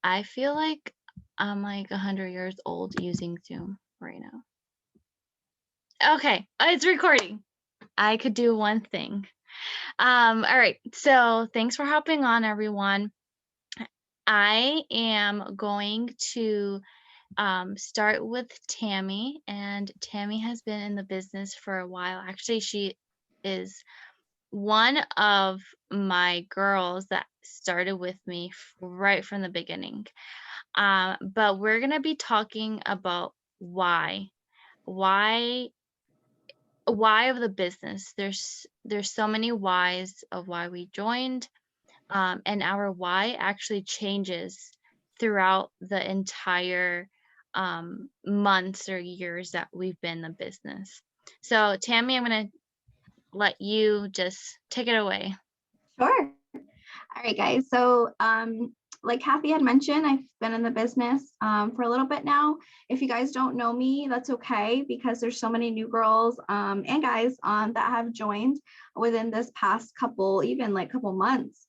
I feel like I'm like 100 years old using Zoom right now. Okay, it's recording. I could do one thing. All right. So thanks for hopping on, everyone. I am going to start with Tammy, and Tammy has been in the business for a while. Actually, she is one of my girls that started with me right from the beginning. But we're gonna be talking about why why of the business. There's so many whys of why we joined, and our why actually changes throughout the entire months or years that we've been in the business. So Tammy, I'm gonna let you just take it away. Sure. All right, guys. So, like Kathy had mentioned, I've been in the business for a little bit now. If you guys don't know me, that's okay because there's so many new girls and guys that have joined within this past couple, even like couple months.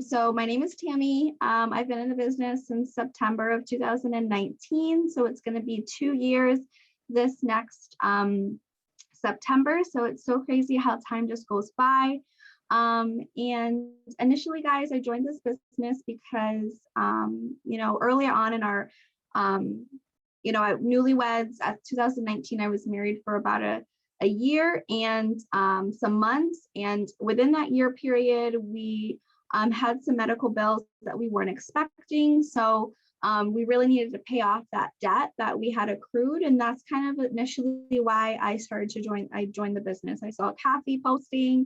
So my name is Tammy. I've been in the business since September of 2019. So it's going to be 2 years this next September. So it's so crazy how time just goes by. And initially, guys, I joined this business because, earlier on in our, newlyweds at 2019, I was married for about a year and some months. And within that year period, we had some medical bills that we weren't expecting. So we really needed to pay off that debt that we had accrued. And that's kind of initially why I joined the business. I saw Kathy posting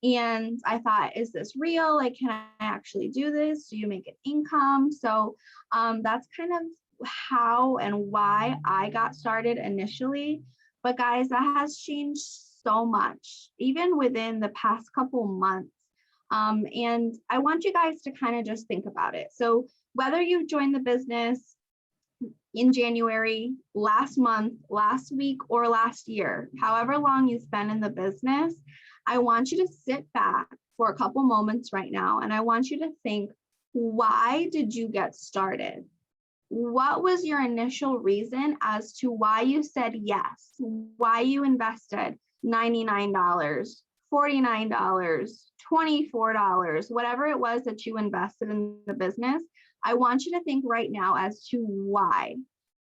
and I thought, is this real? Like, can I actually do this? Do you make an income? So that's kind of how and why I got started initially. But guys, that has changed so much, even within the past couple months. And I want you guys to kind of just think about it. So whether you joined the business in January, last month, last week, or last year, however long you've been in the business, I want you to sit back for a couple moments right now and I want you to think, why did you get started? What was your initial reason as to why you said yes, why you invested $99, $49, $24, whatever it was that you invested in the business? I want you to think right now as to why,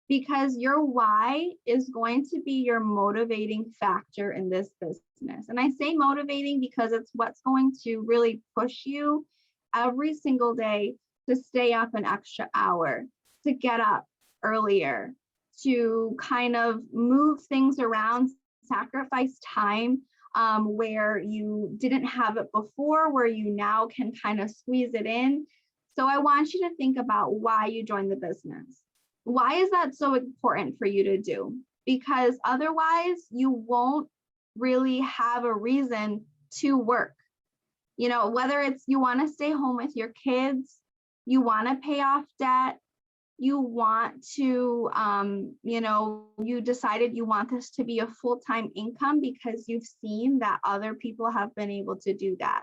because your why is going to be your motivating factor in this business. And I say motivating because it's what's going to really push you every single day to stay up an extra hour, to get up earlier, to kind of move things around, sacrifice time where you didn't have it before, where you now can kind of squeeze it in. So I want you to think about why you joined the business. Why is that so important for you to do? Because otherwise you won't really have a reason to work. Whether it's you want to stay home with your kids, you want to pay off debt, you want to, you decided you want this to be a full-time income because you've seen that other people have been able to do that.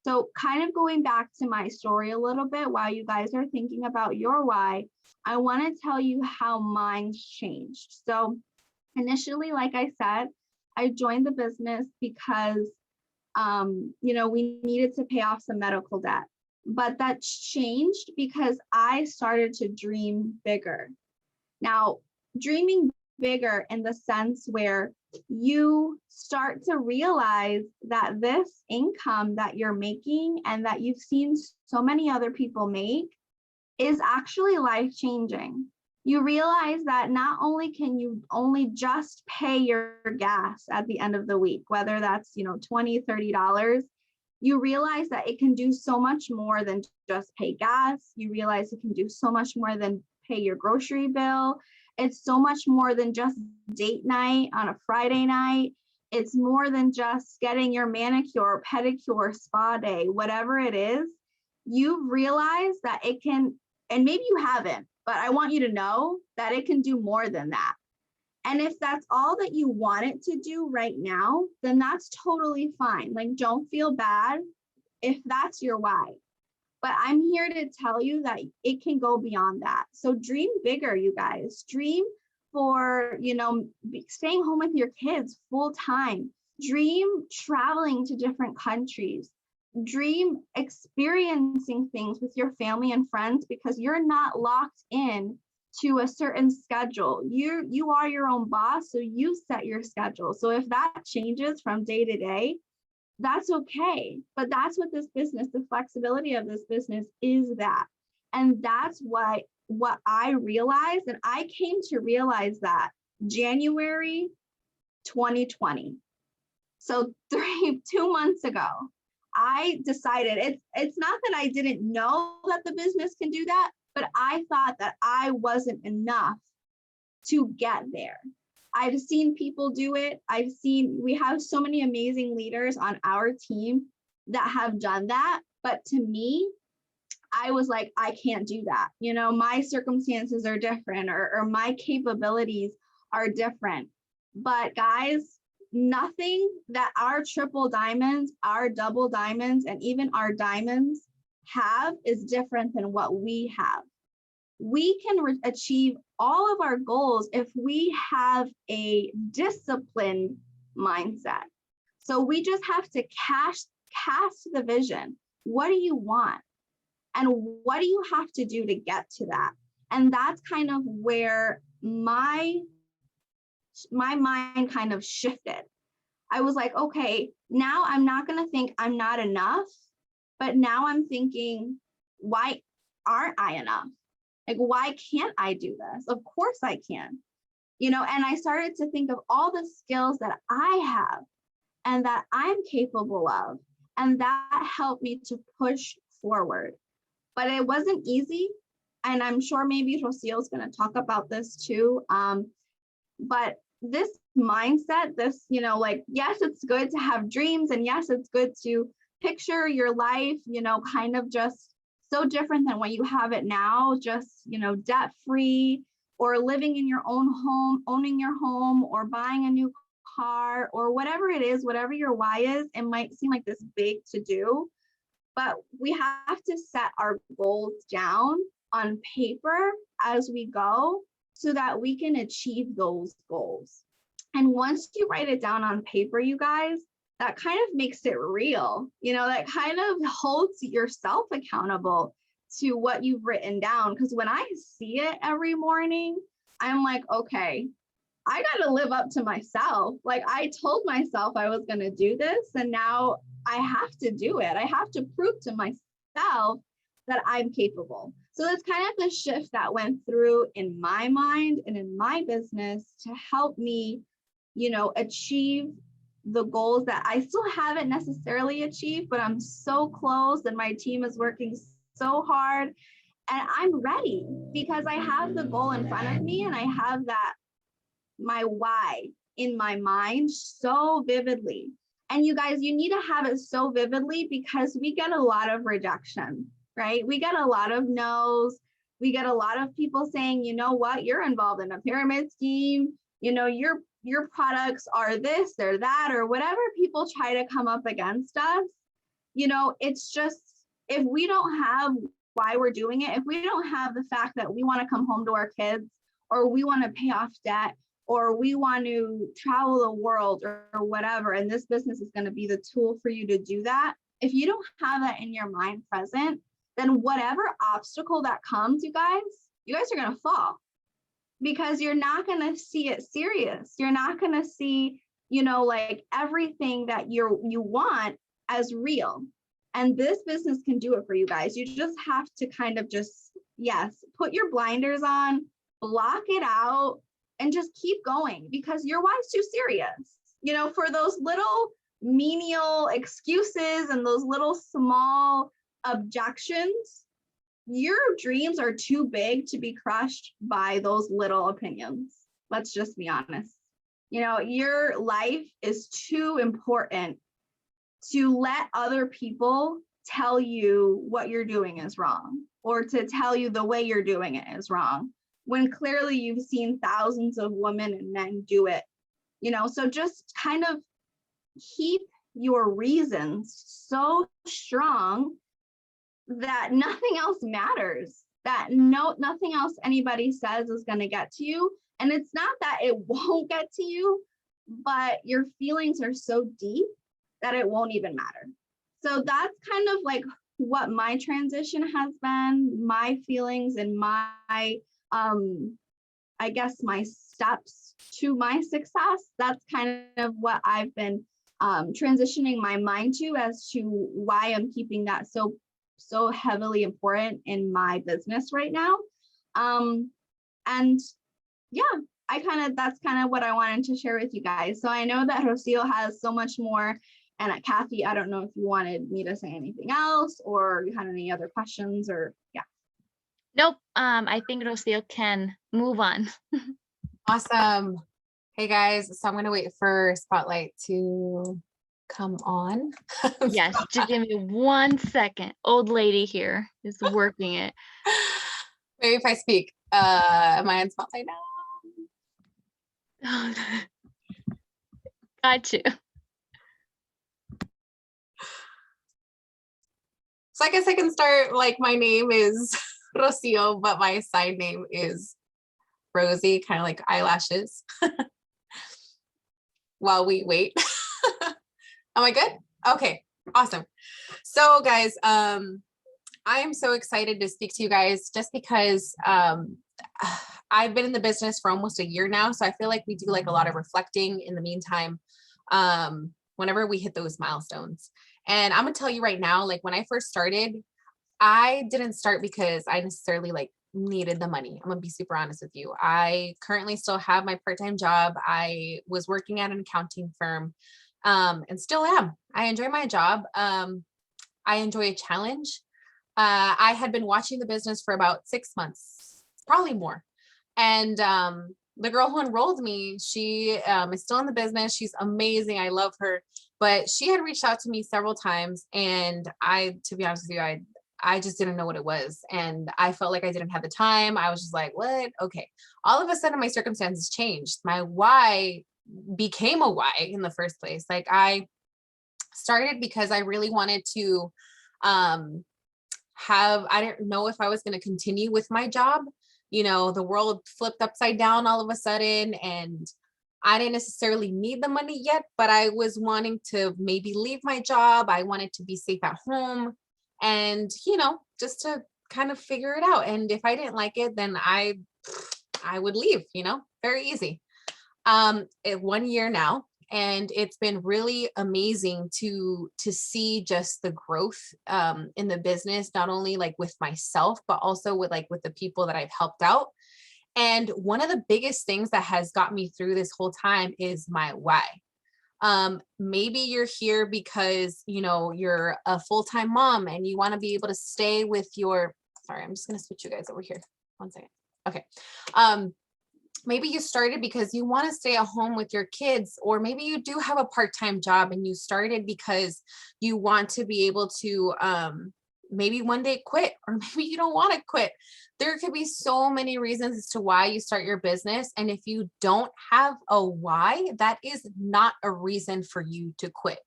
So kind of going back to my story a little bit while you guys are thinking about your why, I want to tell you how mine's changed. So initially, like I said, I joined the business because, we needed to pay off some medical debt. But that changed because I started to dream bigger. Now, dreaming bigger in the sense where you start to realize that this income that you're making and that you've seen so many other people make is actually life changing. You realize that not only can you only just pay your gas at the end of the week, whether that's, $20, $30, you realize that it can do so much more than just pay gas. You realize it can do so much more than pay your grocery bill. It's so much more than just date night on a Friday night. It's more than just getting your manicure, pedicure, spa day, whatever it is. You realize that it can, and maybe you haven't, but I want you to know that it can do more than that. And if that's all that you want it to do right now, then that's totally fine. Like, don't feel bad if that's your why. But I'm here to tell you that it can go beyond that. So dream bigger, you guys. Dream for, staying home with your kids full time. Dream traveling to different countries. Dream experiencing things with your family and friends, because you're not locked in to a certain schedule. You are your own boss, so you set your schedule. So if that changes from day to day, that's okay. But that's what this business, the flexibility of this business is that. And that's what I realized. And I came to realize that January 2020. So 2 months ago, I decided it's not that I didn't know that the business can do that, but I thought that I wasn't enough to get there. I've seen people do it. We have so many amazing leaders on our team that have done that. But to me, I was like, I can't do that. My circumstances are different, or my capabilities are different. But guys, nothing that our triple diamonds, our double diamonds, and even our diamonds have is different than what we have. We can achieve all of our goals if we have a disciplined mindset. So we just have to cast the vision. What do you want? And what do you have to do to get to that? And that's kind of where my mind kind of shifted. I was like, okay, now I'm not going to think I'm not enough, but now I'm thinking, why aren't I enough? Like, why can't I do this? Of course I can, and I started to think of all the skills that I have and that I'm capable of. And that helped me to push forward. But it wasn't easy. And I'm sure maybe Rocio is going to talk about this too. But this mindset, yes, it's good to have dreams. And yes, it's good to picture your life, kind of just so different than what you have it now, just, debt-free, or living in your own home, owning your home, or buying a new car, or whatever it is, whatever your why is. It might seem like this big to do, but we have to set our goals down on paper as we go so that we can achieve those goals. And once you write it down on paper, you guys, that kind of makes it real, that kind of holds yourself accountable to what you've written down. Because when I see it every morning, I'm like, okay, I got to live up to myself. Like, I told myself I was going to do this, and now I have to do it. I have to prove to myself that I'm capable. So that's kind of the shift that went through in my mind and in my business to help me, achieve the goals that I still haven't necessarily achieved, but I'm so close and my team is working so hard, and I'm ready because I have the goal in front of me and I have my why in my mind so vividly. And you guys, you need to have it so vividly because we get a lot of rejection, right? We get a lot of no's. We get a lot of people saying, you know what, you're involved in a pyramid scheme. Your products are this or that, or whatever people try to come up against us. It's just, if we don't have why we're doing it, if we don't have the fact that we want to come home to our kids, or we want to pay off debt, or we want to travel the world, or whatever, and this business is going to be the tool for you to do that. If you don't have that in your mind present, then whatever obstacle that comes, you guys are going to fall, because you're not going to see it serious. You're not going to see, like everything that you want as real. And this business can do it for you guys. You just have to kind of just, yes, put your blinders on, block it out, and just keep going, because your why's too serious. For those little menial excuses and those little small objections, your dreams are too big to be crushed by those little opinions. Let's just be honest. Your life is too important to let other people tell you what you're doing is wrong, or to tell you the way you're doing it is wrong, when clearly you've seen thousands of women and men do it. So just kind of keep your reasons so strong that nothing else matters, that nothing else anybody says is going to get to you. And it's not that it won't get to you, but your feelings are so deep that it won't even matter. So that's kind of like what my transition has been, my feelings and my, I guess my steps to my success. That's kind of what I've been transitioning my mind to as to why I'm keeping that so heavily important in my business right now. And yeah, that's kind of what I wanted to share with you guys. So I know that Rocio has so much more. And Kathy, I don't know if you wanted me to say anything else or you had any other questions or yeah. Nope. I think Rocio can move on. Awesome. Hey guys, so I'm gonna wait for Spotlight to come on. Yes, just give me 1 second. Old lady here is working it. Maybe if I speak, am I on Spotlight now? Got you. So I guess I can start, like, my name is Rocio, but my side name is Rosie, kind of like eyelashes. While we wait. Am I good? Okay, awesome. So guys, I am so excited to speak to you guys just because I've been in the business for almost a year now. So I feel like we do like a lot of reflecting in the meantime, whenever we hit those milestones. And I'm gonna tell you right now, like when I first started, I didn't start because I necessarily like needed the money. I'm gonna be super honest with you. I currently still have my part-time job. I was working at an accounting firm, and still am. I enjoy my job. I enjoy a challenge. I had been watching the business for about 6 months, probably more. And the girl who enrolled me, she is still in the business. She's amazing. I love her. But she had reached out to me several times, and to be honest with you, I just didn't know what it was. And I felt like I didn't have the time. I was just like, what? Okay. All of a sudden my circumstances changed. My why became a why in the first place. Like I started because I really wanted to I didn't know if I was going to continue with my job. You know, the world flipped upside down all of a sudden, and I didn't necessarily need the money yet, but I was wanting to maybe leave my job. I wanted to be safe at home and, you know, just to kind of figure it out. And if I didn't like it, then I would leave, you know, very easy. 1 year now, and it's been really amazing to see just the growth in the business, not only like with myself, but also with the people that I've helped out. And one of the biggest things that has got me through this whole time is my why. Maybe you're here because, you know, you're a full-time mom and you want to be able to stay with your, sorry, I'm just going to switch you guys over here. 1 second. Okay. Maybe you started because you want to stay at home with your kids, or maybe you do have a part-time job and you started because you want to be able to, maybe one day quit, or maybe you don't want to quit. There could be so many reasons as to why you start your business. And if you don't have a why, that is not a reason for you to quit.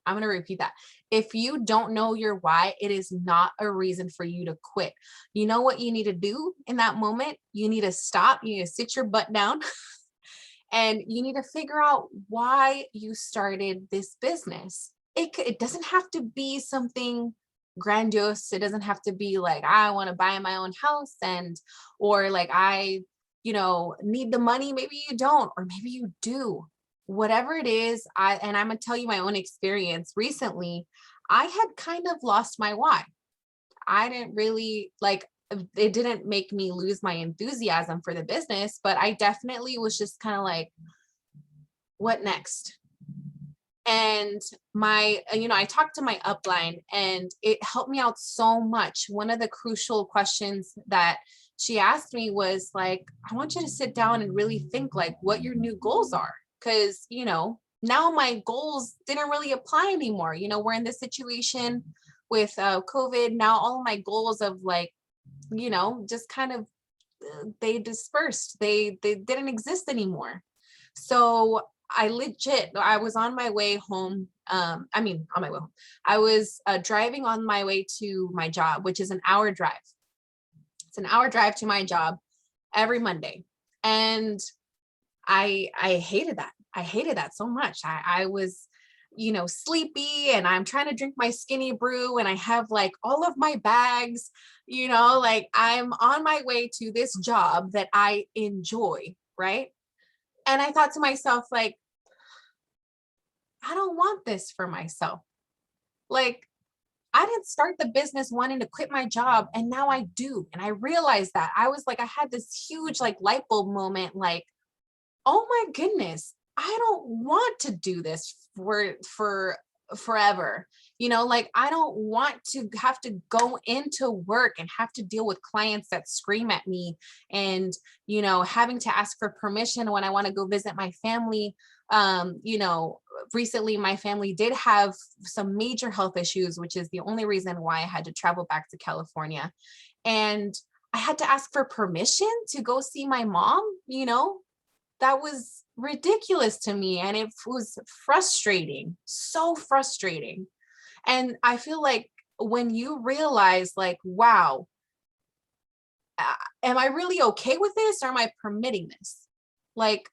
I'm going to repeat that. If you don't know your why, it is not a reason for you to quit. You know what you need to do in that moment? You need to stop. You need to sit your butt down and you need to figure out why you started this business. It doesn't have to be something grandiose. It doesn't have to be like, I want to buy my own house or like I, you know, need the money. Maybe you don't, or maybe you do. Whatever it is, I'm gonna tell you my own experience. Recently, I had kind of lost my why. I didn't really it didn't make me lose my enthusiasm for the business, but I definitely was just kind of like, what next? And I talked to my upline and it helped me out so much. One of the crucial questions that she asked me was like, I want you to sit down and really think like what your new goals are. Because, you know, now my goals didn't really apply anymore. You know, we're in this situation with COVID. Now all of my goals of like, you know, just kind of, they dispersed. They didn't exist anymore. So I was on my way home. On my way home. I was driving on my way to my job, which is an hour drive. It's an hour drive to my job every Monday. And I hated that. I hated that so much. I was, sleepy, and I'm trying to drink my skinny brew, and I have like all of my bags, like I'm on my way to this job that I enjoy, right? And I thought to myself, like, I don't want this for myself. Like, I didn't start the business wanting to quit my job, and now I do. And I realized that I was like, I had this huge like light bulb moment, like, oh my goodness, I don't want to do this for forever. Like, I don't want to have to go into work and have to deal with clients that scream at me, and having to ask for permission when I want to go visit my family. Recently my family did have some major health issues, which is the only reason why I had to travel back to California. And I had to ask for permission to go see my mom. That was ridiculous to me. And it was frustrating, so frustrating. And I feel like when you realize, like, wow, am I really okay with this, or am I permitting this? Like,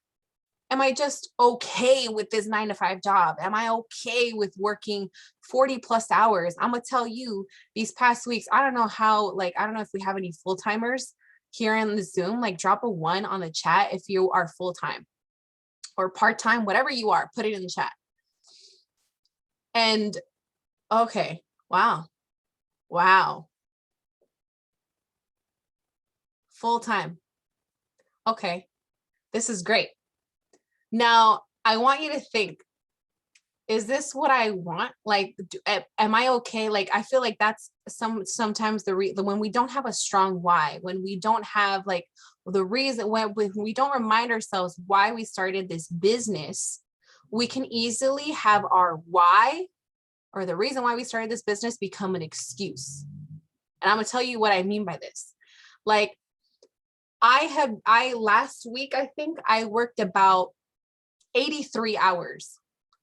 am I just okay with this 9 to 5 job? Am I okay with working 40 plus hours? I'm gonna tell you, these past weeks, I don't know if we have any full timers here in the Zoom, like drop a 1 on the chat if you are full time or part time, whatever you are, put it in the chat. And okay, wow, full time. Okay, this is great. Now, I want you to think, is this what I want? Like, am I okay? Like, I feel like that's sometimes when we don't have a strong why, when we don't have like the reason, when we don't remind ourselves why we started this business, we can easily have our why, or the reason why we started this business, become an excuse. And I'm gonna tell you what I mean by this. Like, last week, I think I worked about 83 hours.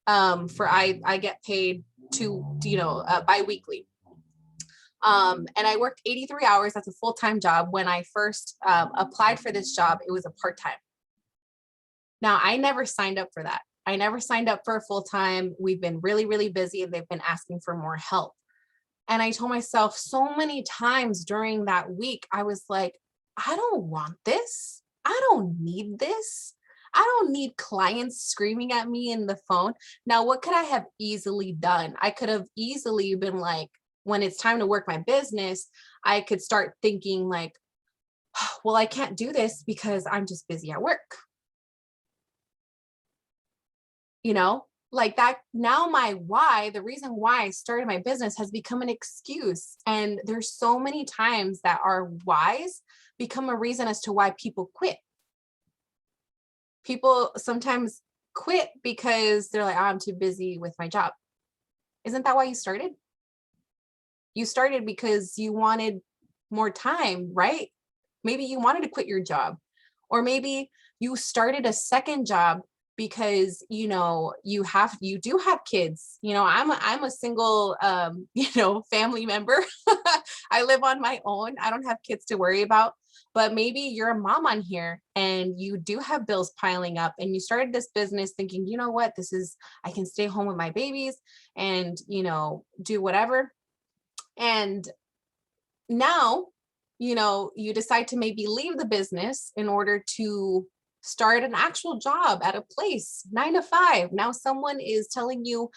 I get paid bi-weekly. And I worked 83 hours. That's a full-time job. When I first applied for this job, it was a part-time. Now, I never signed up for that. I never signed up for a full-time. We've been really, really busy, and they've been asking for more help. And I told myself so many times during that week, I was like, I don't want this. I don't need this. I don't need clients screaming at me in the phone. Now, what could I have easily done? I could have easily been like, when it's time to work my business, I could start thinking like, well, I can't do this because I'm just busy at work. Like that. Now my why, the reason why I started my business, has become an excuse. And there's so many times that our whys become a reason as to why people quit. People sometimes quit because they're like, oh, I'm too busy with my job. Isn't that why you started? You started because you wanted more time, right? Maybe you wanted to quit your job, or maybe you started a second job because you do have kids. I'm a single family member. I live on my own. I don't have kids to worry about. But maybe you're a mom on here and you do have bills piling up, and you started this business thinking, you know what, I can stay home with my babies and do whatever. And now you decide to maybe leave the business in order to start an actual job at a place, 9 to 5. Now someone is telling you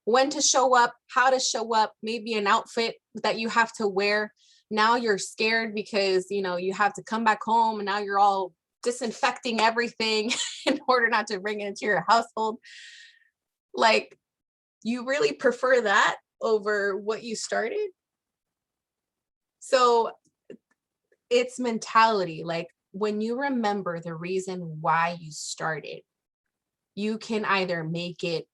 when to show up, how to show up, maybe an outfit that you have to wear. Now you're scared because you have to come back home, and now you're all disinfecting everything in order not to bring it into your household. Like, you really prefer that over what you started? So it's mentality. Like, when you remember the reason why you started, you can either make it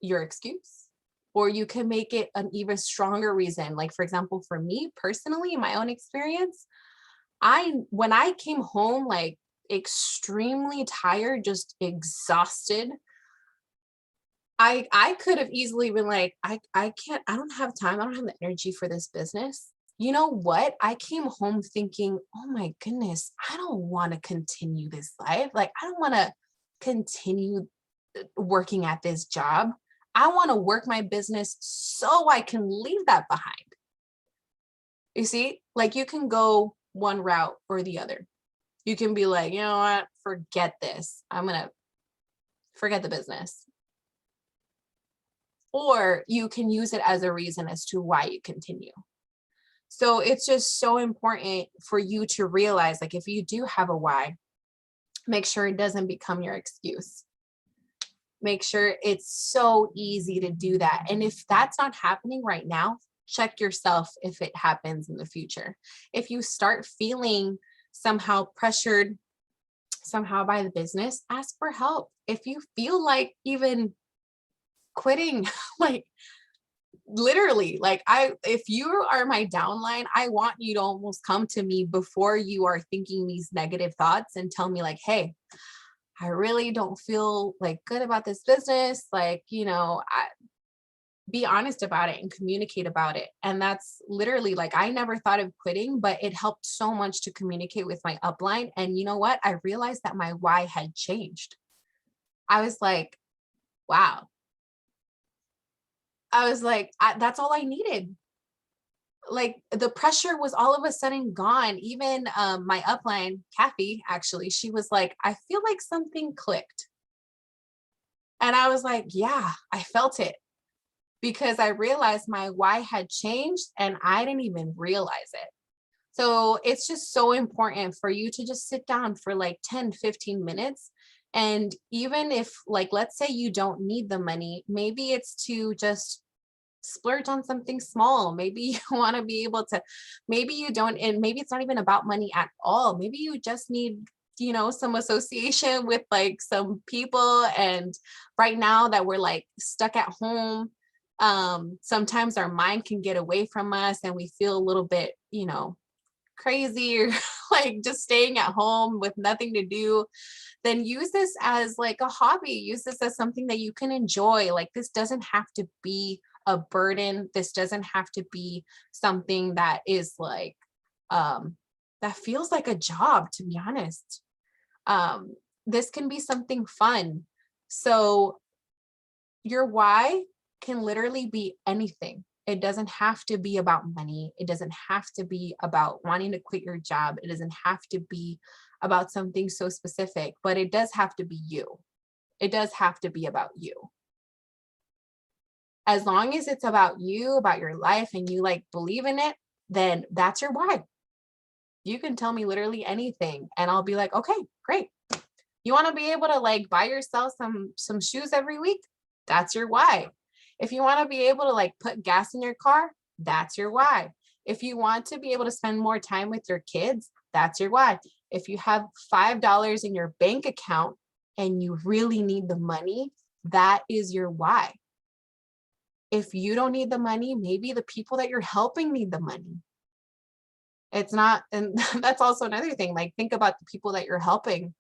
your excuse, or you can make it an even stronger reason. Like, for example, for me personally, in my own experience, when I came home, like extremely tired, just exhausted, I could have easily been like, I can't, I don't have time. I don't have the energy for this business. You know what? I came home thinking, oh my goodness, I don't want to continue this life. Like, I don't want to continue working at this job. I want to work my business so I can leave that behind. You see, like you can go one route or the other. You can be like, you know what? Forget this. I'm going to forget the business. Or you can use it as a reason as to why you continue. So it's just so important for you to realize, like, if you do have a why, make sure it doesn't become your excuse. Make sure it's so easy to do that. And if that's not happening right now, check yourself if it happens in the future. If you start feeling somehow pressured somehow by the business, ask for help. If you feel like even quitting, like literally, like if you are my downline, I want you to almost come to me before you are thinking these negative thoughts and tell me like, hey, I really don't feel like good about this business. Like, be honest about it and communicate about it. And that's literally like, I never thought of quitting, but it helped so much to communicate with my upline. And you know what? I realized that my why had changed. I was like, wow. I was like, that's all I needed. Like the pressure was all of a sudden gone. Even my upline, Kathy, actually, she was like, I feel like something clicked. And I was like, yeah, I felt it. Because I realized my why had changed and I didn't even realize it. So it's just so important for you to just sit down for like 10, 15 minutes. And even if, like, let's say you don't need the money, maybe it's to just splurge on something small. Maybe you want to be able to, maybe you don't, and maybe it's not even about money at all. Maybe you just need, some association with like some people. And right now that we're like stuck at home, sometimes our mind can get away from us and we feel a little bit, crazy or like just staying at home with nothing to do, then use this as like a hobby. Use this as something that you can enjoy. Like this doesn't have to be a burden. This doesn't have to be something that is like, that feels like a job, to be honest. This can be something fun. So your why can literally be anything. It doesn't have to be about money. It doesn't have to be about wanting to quit your job. It doesn't have to be about something so specific, but it does have to be you. It does have to be about you. As long as it's about you, about your life, and you like believe in it, then that's your why. You can tell me literally anything and I'll be like, okay, great. You want to be able to like buy yourself some shoes every week? That's your why. If you want to be able to like put gas in your car, that's your why. If you want to be able to spend more time with your kids, that's your why. If you have $5 in your bank account and you really need the money, that is your why. If you don't need the money, maybe the people that you're helping need the money. It's not, and that's also another thing, like think about the people that you're helping.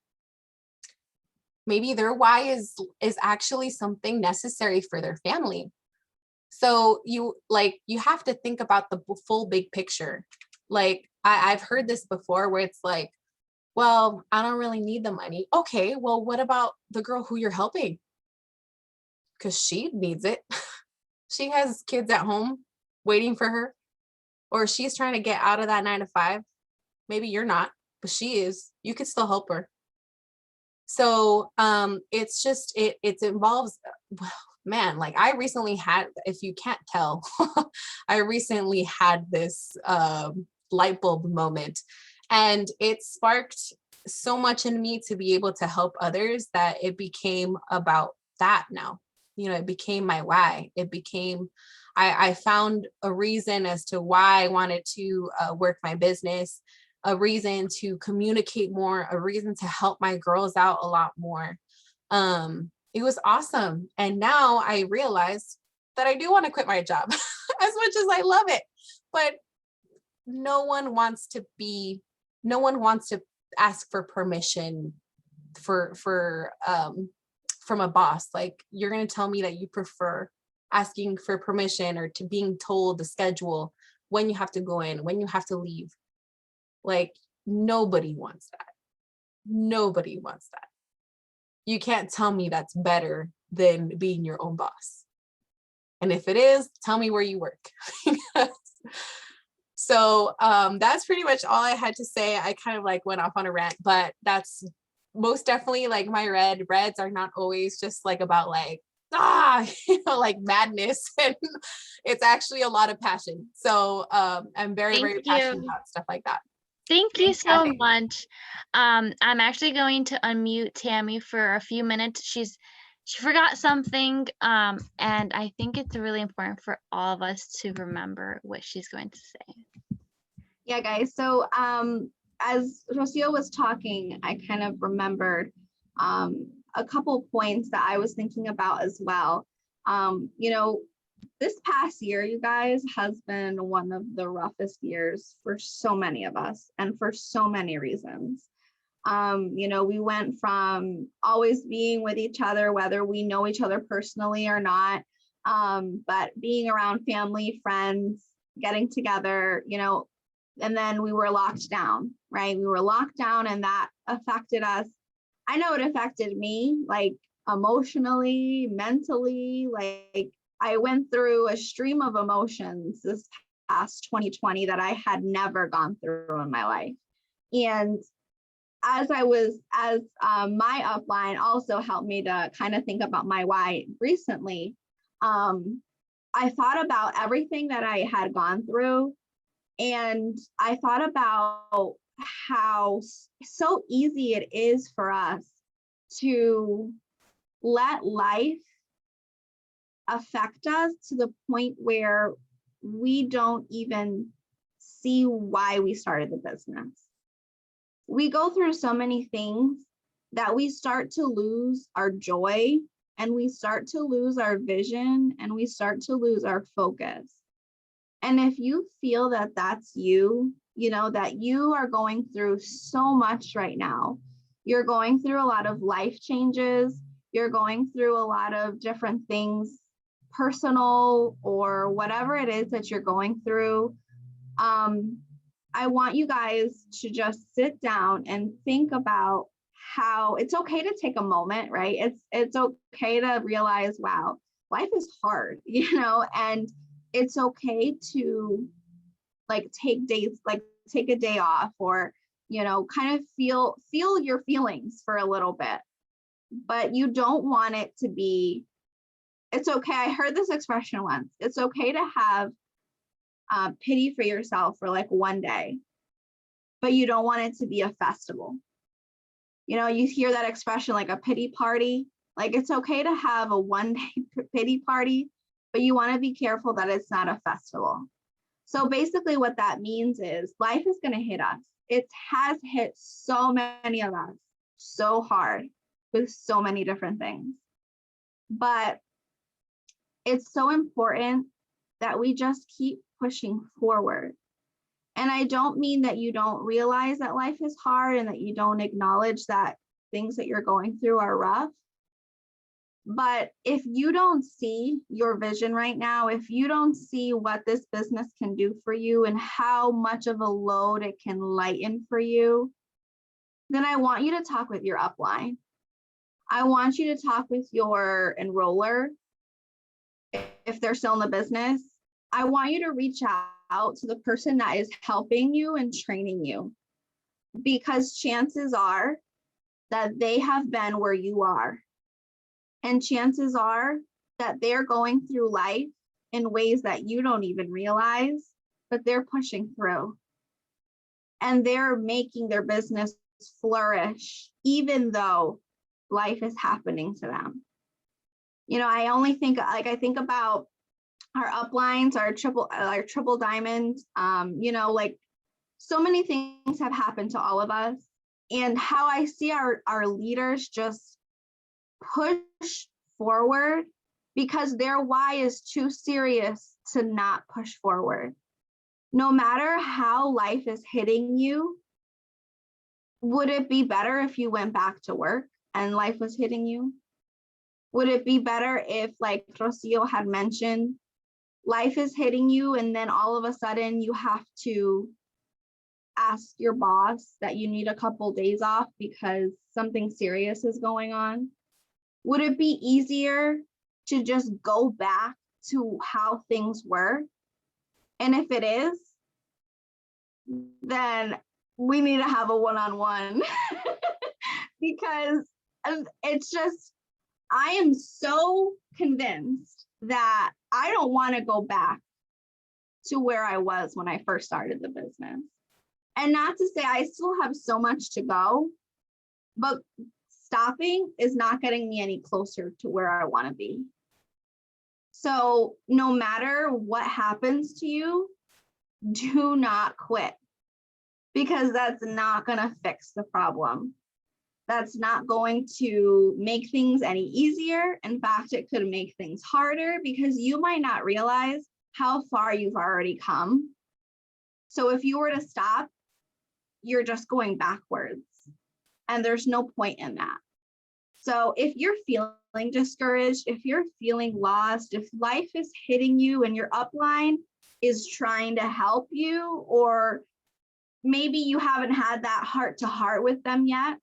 Maybe their why is actually something necessary for their family. So you have to think about the full big picture. Like I've heard this before where it's like, well, I don't really need the money. Okay, well, what about the girl who you're helping? Because she needs it. She has kids at home waiting for her, or she's trying to get out of that 9 to 5. Maybe you're not, but she is. You could still help her. So it's just it involves, well, man, like I recently had, if you can't tell, I recently had this light bulb moment, and it sparked so much in me to be able to help others that it became about that now. It became my why. It became, I found a reason as to why I wanted to work my business, a reason to communicate more, a reason to help my girls out a lot more. It was awesome. And now I realize that I do want to quit my job as much as I love it, but no one wants to ask for permission for from a boss. Like, you're going to tell me that you prefer asking for permission or to being told the schedule, when you have to go in, when you have to leave. Like, nobody wants that. Nobody wants that. You can't tell me that's better than being your own boss. And if it is, tell me where you work. So that's pretty much all I had to say. I kind of like went off on a rant, but that's most definitely like my reds are not always just like about like, like madness. And it's actually a lot of passion. So I'm very, very Thank passionate you. about stuff like that. Thank you so Fantastic. much. I'm actually going to unmute Tammy for a few minutes. She forgot something, and I think it's really important for all of us to remember what she's going to say. Yeah, guys. So as Rocio was talking, I kind of remembered a couple points that I was thinking about as well. You know, this past year, you guys, has been one of the roughest years for so many of us and for so many reasons. You know, we went from always being with each other, whether we know each other personally or not, but being around family, friends, getting together, you know, and then we were locked down, right? We were locked down and that affected us. I know it affected me, like emotionally, mentally, like I went through a stream of emotions this past 2020 that I had never gone through in my life. And as my upline also helped me to kind of think about my why recently, I thought about everything that I had gone through. And I thought about how so easy it is for us to let life affect us to the point where we don't even see why we started the business. We go through so many things that we start to lose our joy and we start to lose our vision and we start to lose our focus. And if you feel that that's you, you know, that you are going through so much right now, you're going through a lot of life changes, you're going through a lot of different things, personal or whatever it is that you're going through, I want you guys to just sit down and think about how it's okay to take a moment, right? It's okay to realize, wow, life is hard, you know, and it's okay to like take a day off or, you know, kind of feel your feelings for a little bit, but you don't want it to be, it's okay. I heard this expression once. It's okay to have pity for yourself for like one day, but you don't want it to be a festival. You know, you hear that expression like a pity party. Like it's okay to have a one day pity party, but you want to be careful that it's not a festival. So basically what that means is life is going to hit us. It has hit so many of us so hard with so many different things. But it's so important that we just keep pushing forward. And I don't mean that you don't realize that life is hard and that you don't acknowledge that things that you're going through are rough. But if you don't see your vision right now, if you don't see what this business can do for you and how much of a load it can lighten for you, then I want you to talk with your upline. I want you to talk with your enroller if they're still in the business. I want you to reach out to the person that is helping you and training you, because chances are that they have been where you are. And chances are that they're going through life in ways that you don't even realize, but they're pushing through. And they're making their business flourish, even though life is happening to them. You know, I think about our uplines, our triple diamond, you know, like so many things have happened to all of us. And how I see our leaders just push forward because their why is too serious to not push forward. No matter how life is hitting you, would it be better if you went back to work and life was hitting you? Would it be better if, like Rocio had mentioned, life is hitting you and then all of a sudden you have to ask your boss that you need a couple days off because something serious is going on? Would it be easier to just go back to how things were? And if it is, then we need to have a one-on-one because it's just, I am so convinced that I don't want to go back to where I was when I first started the business. And not to say I still have so much to go, but stopping is not getting me any closer to where I want to be. So no matter what happens to you, do not quit, because that's not going to fix the problem. That's not going to make things any easier. In fact, it could make things harder because you might not realize how far you've already come. So if you were to stop, you're just going backwards, and there's no point in that. So if you're feeling discouraged, if you're feeling lost, if life is hitting you and your upline is trying to help you, or maybe you haven't had that heart-to-heart with them yet,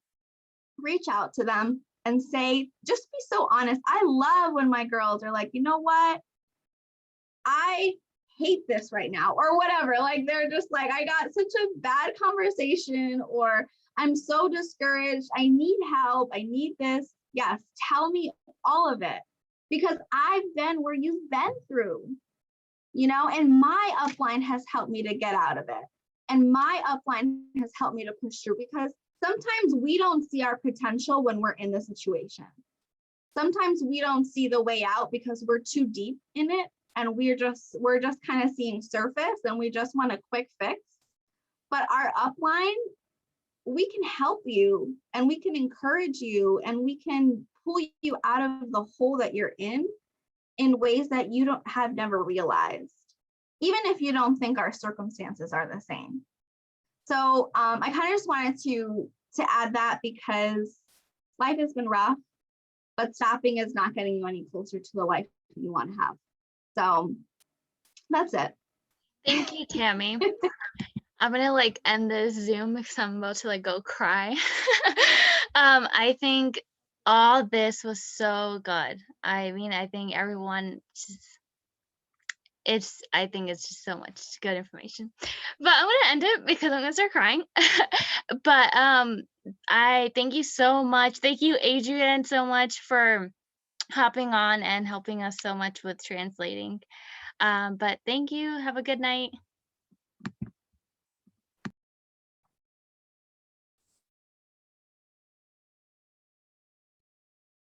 reach out to them and say, just be so honest. I love when my girls are like, you know what? I hate this right now, or whatever. Like, they're just like, I got such a bad conversation, or I'm so discouraged. I need help. I need this. Yes, tell me all of it, because I've been where you've been through, you know, and my upline has helped me to get out of it. And my upline has helped me to push through, because sometimes we don't see our potential when we're in the situation. Sometimes we don't see the way out because we're too deep in it, and we're just kind of seeing surface and we just want a quick fix. But our upline, we can help you and we can encourage you and we can pull you out of the hole that you're in ways that you have never realized, even if you don't think our circumstances are the same. So I kind of just wanted to add that, because life has been rough, but stopping is not getting you any closer to the life you want to have. So that's it. Thank you, Tammy. I'm gonna like end this Zoom because I'm about to like go cry. I think all this was so good. I mean, I think everyone just, I think it's just so much good information. But I'm gonna end it because I'm gonna start crying. But I thank you so much. Thank you, Adrian, so much for hopping on and helping us so much with translating. But thank you. Have a good night.